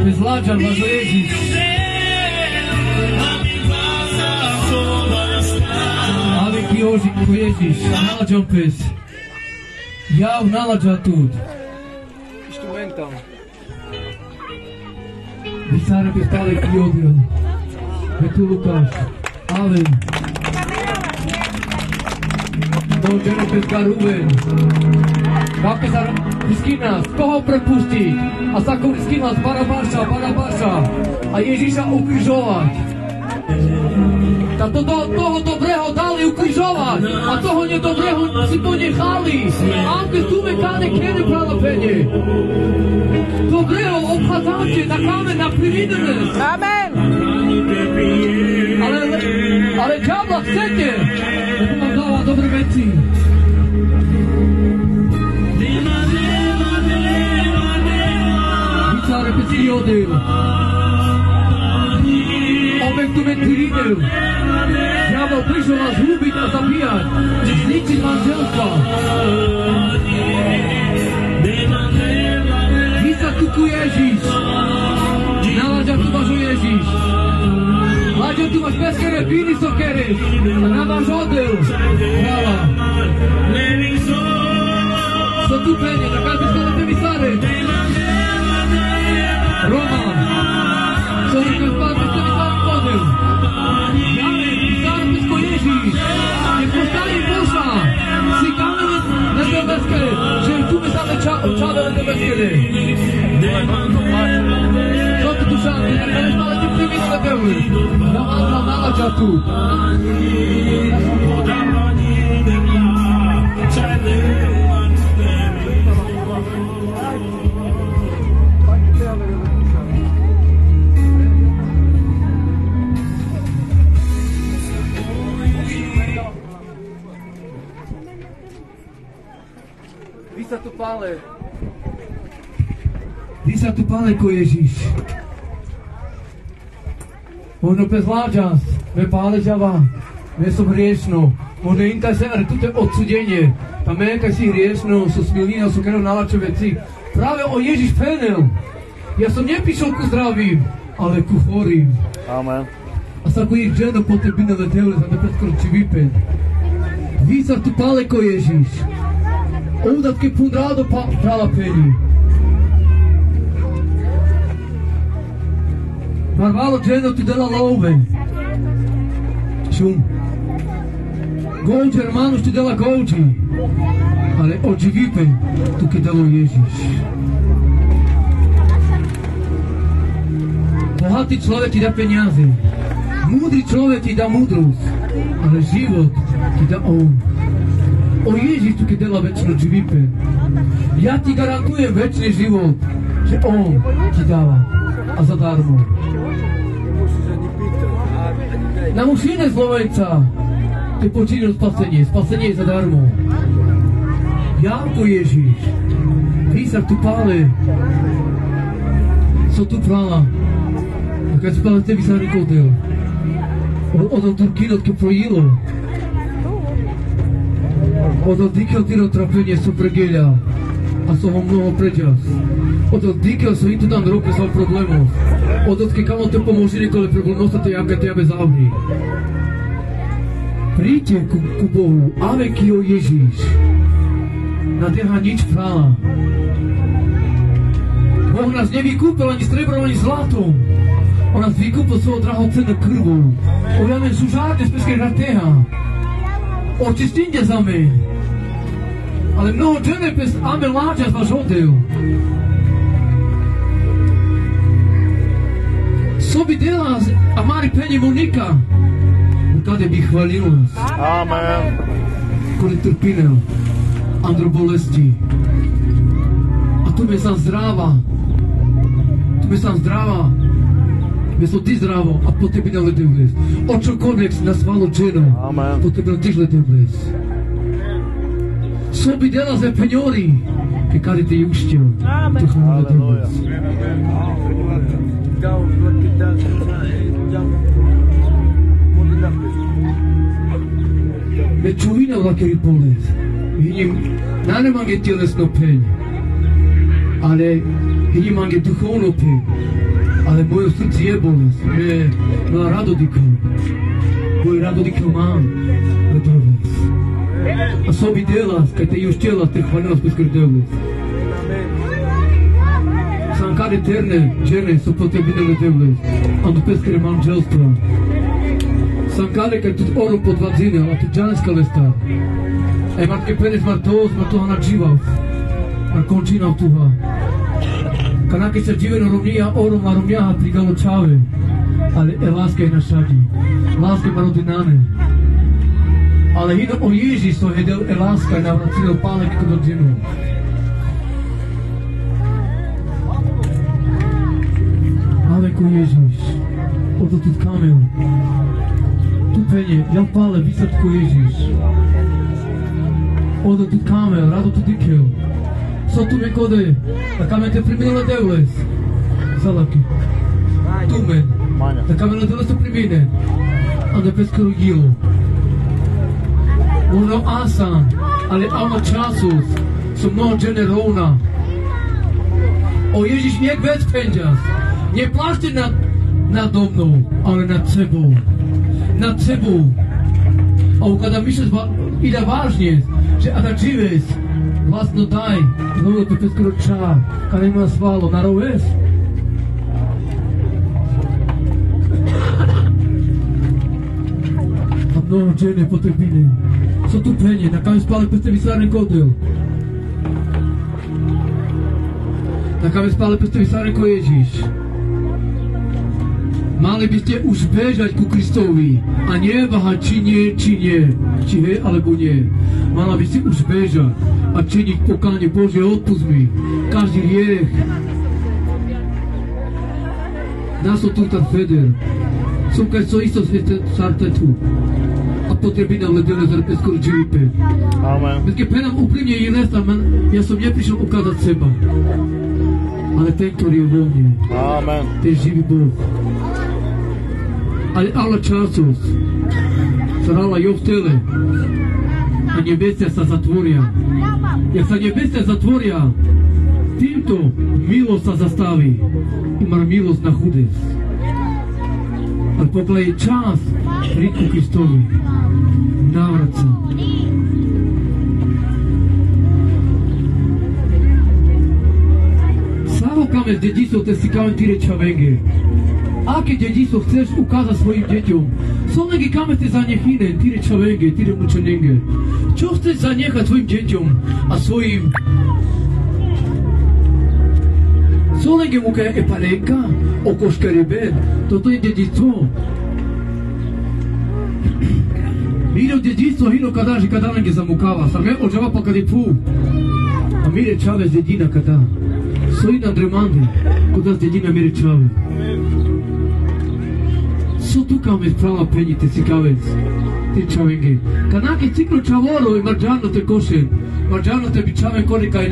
Bezlađan vas za Ježiš. Ali ki oži ko Ježiš, nalađan pes. Jav nalađa tut. Instrumental. Visare pe stale ki odjel. Vetu Lukáš. Alen. Mnoho žene predka Ruben. Kakve sa Iskinas, koho prepustiť? A sa ako Iskinas, Barabáša. A Ježiša ukrižovať. Toho dobrého dali ukrižovať. A toho nedobrého si to nechali. Anke tu mekane kene pralapenie. Dobrého obchádzate na kamen, na prividené. Amen. Ale diabla chcete, lebo vám dáva dobré veci. Repetí odel. Obek tu mentirínel. Diabol prišiel nás húbiť a zabíjať. Zničiť manželstva. Víca tu ku Ježiš. Naláďa tu máš o Ježiš. Láďa tu máš peskere, víny sokere. A na váš odel. Hrála. Co tu pene, na každé skole te vysare. Roman, co je keď spáte, ste mi sám podil. Jane, písar pesko Ježíš, nech postali Boža, si kamene na nebeské, že tu mi sáme čáve na nebeské. Co tu dušáte, nech stále ti privíc na devli, na ázla nalaďa tu. Ty sa tu pále ko Ježiš. Možno prezvláčas, me páležava, me som hriešno. Možno inka se, ale tuto je odsudenie. Ta menka si hriešno, so smilina, so krv nalačo veci. Práve o Ježiš penel. Ja som nepíšol ku zdravým, ale ku chorým. Amen. A sa ku ich ženo potrebí na letele, za ne predkročí vypen. Vícar tu paleko Ježiš. Oudatke pundrado prava peni. Marvalo ženo tu dela love. Šum. Gođe hermanos tu dela gođi. Ale ođi vypen, tu ke delo Ježiš. Bohatý človek ti dá peniaze. Múdry človek ti dá múdrosť. Ale život ti dá on. O Ježiš tu keď dala večnú život. Ja ti garantujem večný život, že on ti dáva. A zadarmo. Na mužine zlovenca ty počínil spasenie. Spasenie je zadarmo. Janko Ježiš. Písar tu pále. So tu prala. A kad spala tebi sa Nikodel. Odal Turkinot ke projilo. Odal dikel tiro trapenie so pregeljal. A so ho mnoho pređas. Odal dikel so i tu dan roke sa problemos. Odal ke kamo te pomoži nekole problemostate jaka te jabe zavni. Príďte ku Bohu, ave kio Ježiš. Na teha nič prala. Boh nás nevykúpil ani strebrom, ani zlatom. On nás vykúpil svojou drahocennou krvou. Ojamen sú žádne z peskej rateha. Očistínte za me. Ale mnoho žene pes ame láča z váš odel. Sobi dela a mari penje Monika. Kade by chvalil nás. Amen. Kole trpinel. Andro bolesti. A tu me sam zdrava. Tu me sam zdrava. Me som ti zdravo a po tebi ne letem vles. O čokoľvek si nas malo ženo. Amen. Po tebi ne tiž letem vles. Sobi dela za penjori. Ke kade te jušćel. Amen. Tu chvala letem vles. Me čuvina vlakeri polet. Vidím, na nemange tělesno peň. Ale vidím mange duchovno peň. Ale moje srdce je bolest. Me mala rado dikl. Moje rado dikl mám. Letovec. A sobi delas, kaj te još tela, te hvanelas beskrdeles. Sam kade terne, žene, so potrebine letovec. Ando peskere manželstva. Sam kade kaj tut orom podvadzine, a tu džanska lesta. Matke penes martos, martoha nadživav. Na končinav tuha. Kanake sa živeno rovnija orom a romjaha prigalo čave. Ale láska je na šadi. Láska ma rodinane. Ale hino o Ježiš so hedel láska na vracilo pálek kod ženu. Ale ko Ježiš. Oto tut kamel. Tu penje, jel pale, vysad ko Ježiš. Odo tut kamel, rado tu dikel. So tu me kode, a kamen te primile devles. Zalaki. Tu men. Da kamen devles te primine. Ande peskoro gilo. Ono asan, ale ama časus. So mnoho žene rovna. O Ježiš njeg vec penđas. Nie plašte nado mnou, ale nad sebou. Nad sebou. A kada mišlješ ide važnije, že a da žives, vlastno daj, znovu te peskoro čar, kada ima svalo, naroves. A mnoho žene potrebine, so tu penje, na kamen spale peste visarne kodel. Na kamen spale peste visarne ko Ježiš. Mali by ste už bežať ku Kristovi a nie váhať, či nie, či hej alebo nie. Mala by si už bežať a činiť pokánie. Bože, odpusť mi každý hriech. Naso tutar feder. Som kaj so isto sartetu. A potrebi nam ledele zarpe skoro živipe. Amen. Bez keď penam úprimne je nesta, ja som neprišiel ukázať seba. Ale ten, ktorý je vo mne. Amen. To je živý Boh. ale alla časov starala jo v tele a nebesia sa zatvoria. Jak sa nebesia zatvoria, týmto milosť sa zastaví. Ima milosť na chudec. Ale pokiaľ je čas príku Kristovi, návrat sa. Kame z dedičstvo te si kame tire čavenge. Aké dedičstvo chceš ukázať svojim deťom? Solnegi kame te zanechine, tire čavenge, tire mučenenge. Čo chceš zanechať svojim deťom a svojim... Solnegi mu kaja epalenka, okoška reben, toto je dedičstvo. Mire dedičstvo, hino kadaži kadanenge zamukava, same ođava pa kadi pu. A mire čave z dedina kada. Soy na dremande, kod z dedina mire čave. So tu kame sprava penji te si kavec, te čavenge. Kanake ciklo čavoro i marđano te košen, marđano te bi čave kori kaj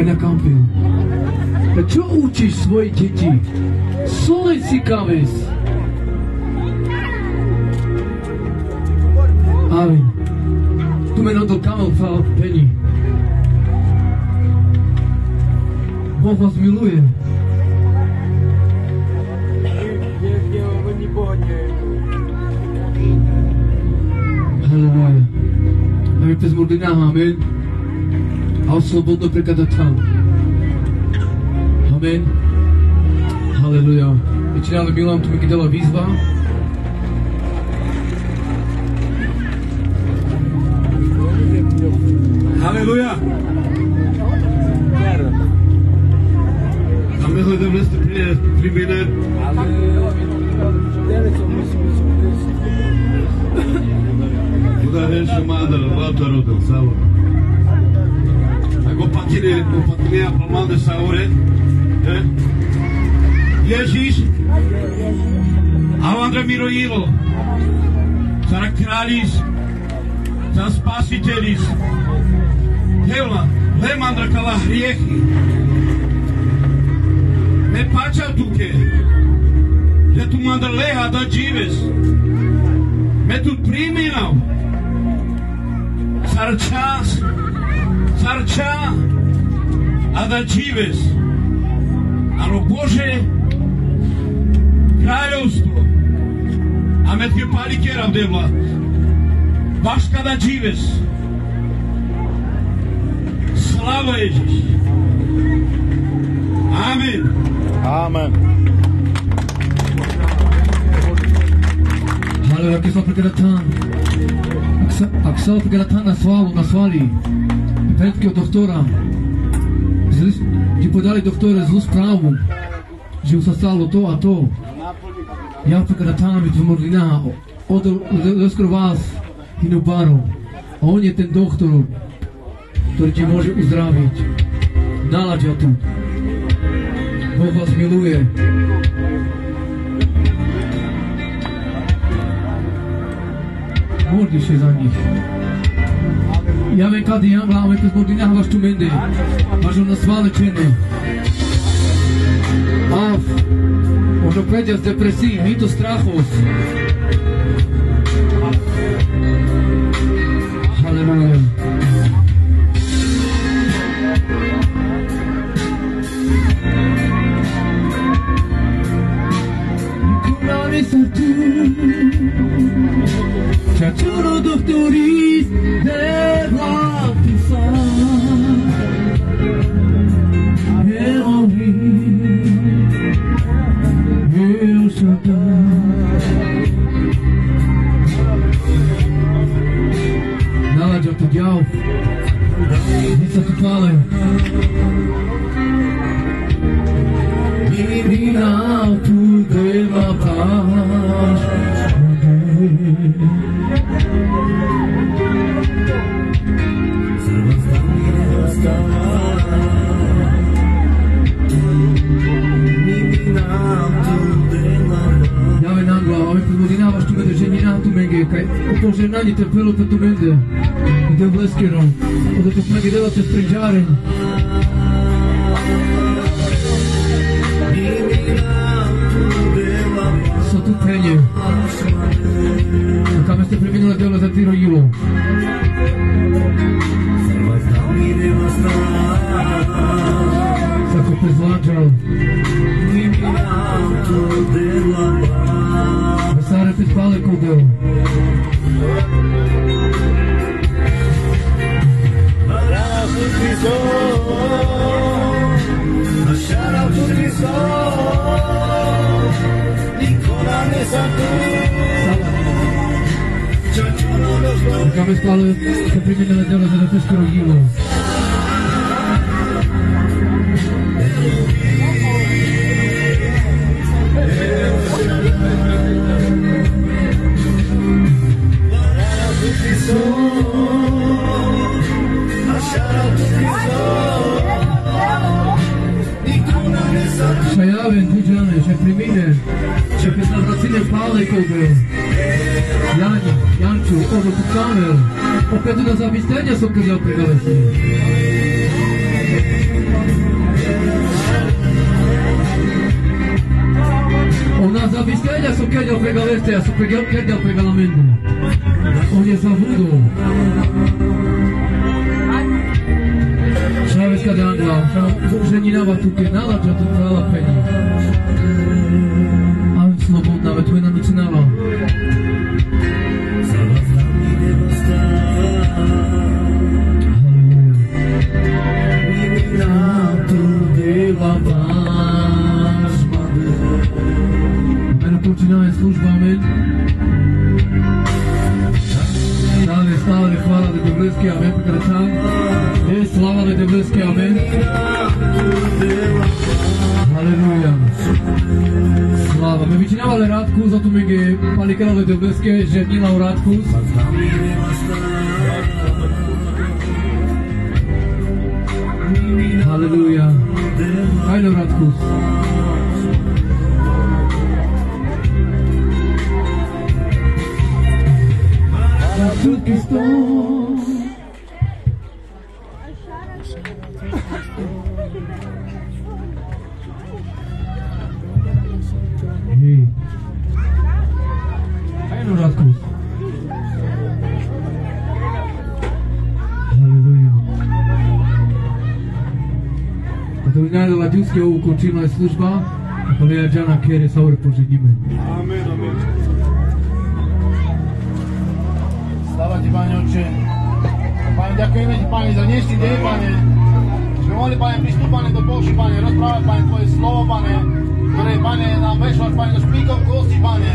na kampe. Da čo učiš svoji djeti? Solej si kavec. Amen. Tu me nadol kamel sprava penji. Бог вас милує. Halleluja. Amém pes mordinaha, amém. Ao slobodno prekadatam. Amém. Halleluja. Večinali Milan, tu mi dala výzva. Halleluja. Amém, da vrste primene. Kуда reći mandar, vrata rodel, savo. Ako patine aplomande saure, Ježiš, avandra mirojilo, cara kralis, za spasitelis, Hevla, lemandra kala hrijehi, me pača tuke, že tu mandra leha da žives, me tu priminal, Sarča, a da žives, alo Bože kraljevstvo, a me tke palikera vdevla, baš kada žives. Slava Ježiš. Amen. Amen. Halleluja, keď sa prekladám. Ak sa prekladám na svali, petského doktora, ti podali doktore zlú správu, že už sa stalo to a to. Ja prekladám v Mordina, odskoro vás Hinobarov. A on je ten doktor, ktorý ti môže uzdraviť. Nalaďa tu. Boh vás miluje. Modliš se za nich. Ja vem kada je Angla, ame pes Mordinahavaš tu mende. Mažu na svalečene. Možno pređa s depresiji, mito strahos. Halleluja. Čačuro doktoris devla tu sa Elohim El Shaddai Nalaďa tu ďal Gdje sa tu pale Divina tu deva paš Jave Nangla, ove podvodinavaš tu mende ženina tu menge, kaj opoženanje te pelo pe tu mende, gde bleskero, ode tu menge delate sprinđaren. Divina tu deva blahoslовение. Kam ste pri minulé diele za ty rodilo. Sa ko prezláčal. Vesare pe spale cu Deo. Kame spale se primine la Deo za pesco rodilo. Să iavem Tijane, și primine, și pe zavracine pale kogo. Jani, Janču, odo tu kamel, opet na zavistenja su kad ja pregalesi. Ona zavistenja su kad ja pregalesi, a su kad ja pregalamende. On je zavudo. Šaveska Dangla, ženinava tuke, nalađa tu prala penji. Ali slobodna, ve tu je nanucinala. Mene počinava služba, amen. Stale, hvala da Devleski, amen, prekračam. Slava da Devleski, amen. Aleluja. Slava. Me vyčinávali Rádku, za to mi palikala Devleski, ženila u Rádku. Aleluja. Ajde u Rádku. Tuki sto. Hej. Ajde u Rádku. Aleluja. Като винаги Ладюския ukončila je služba, a Palea Džana Kere sa ure požednime. Amen, amen. Slava ti, Pane Oče. Pane, ďakujeme ti, Pane, za dnešný deň, Pane. Sme mohli, Pane, pristúť, Pane, do Boží, Pane, rozprávať, Pane, Tvoje slovo, Pane, ktoré, Pane, nám vešľaš, Pane, do špíkov kosti, Pane.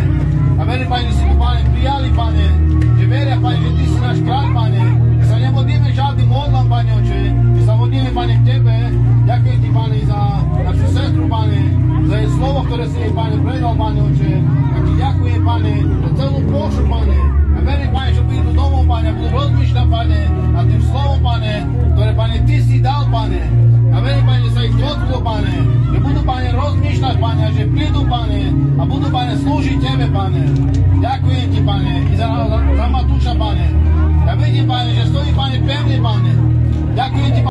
A verím, Pane, že si to, Pane, prijali, Pane, že veria, Pane, že Ty si náš kráľ, Pane, že sa nemodlíme žiadnym modlám, Pane Oče, že sa modlíme, Pane, k Tebe. Ďakujem ti, Pane, za našu sestru, Pane, za jej slovo, ktoré si jej, Pane, predal, Pane Oče. A ti ďakujem, Pane, za celú plošu, Pane. A verím, Pane, že prídu domov, Pane, a budú rozmýšľať, Pane, nad tým slovom, Pane, ktoré, Pane, Ty si dal, Pane. A verím, Pane, že sa ich dotklo, Pane, že budú, Pane, rozmýšľať, Pane, a že prídu, Pane, a budú, Pane, slúžiť Tebe, Pane. Ďakujem ti, Pane, i za Matúša, Pane. Ja vidím, Pane, že stojí, Pane, pevne, Pane. Ďakujem ti,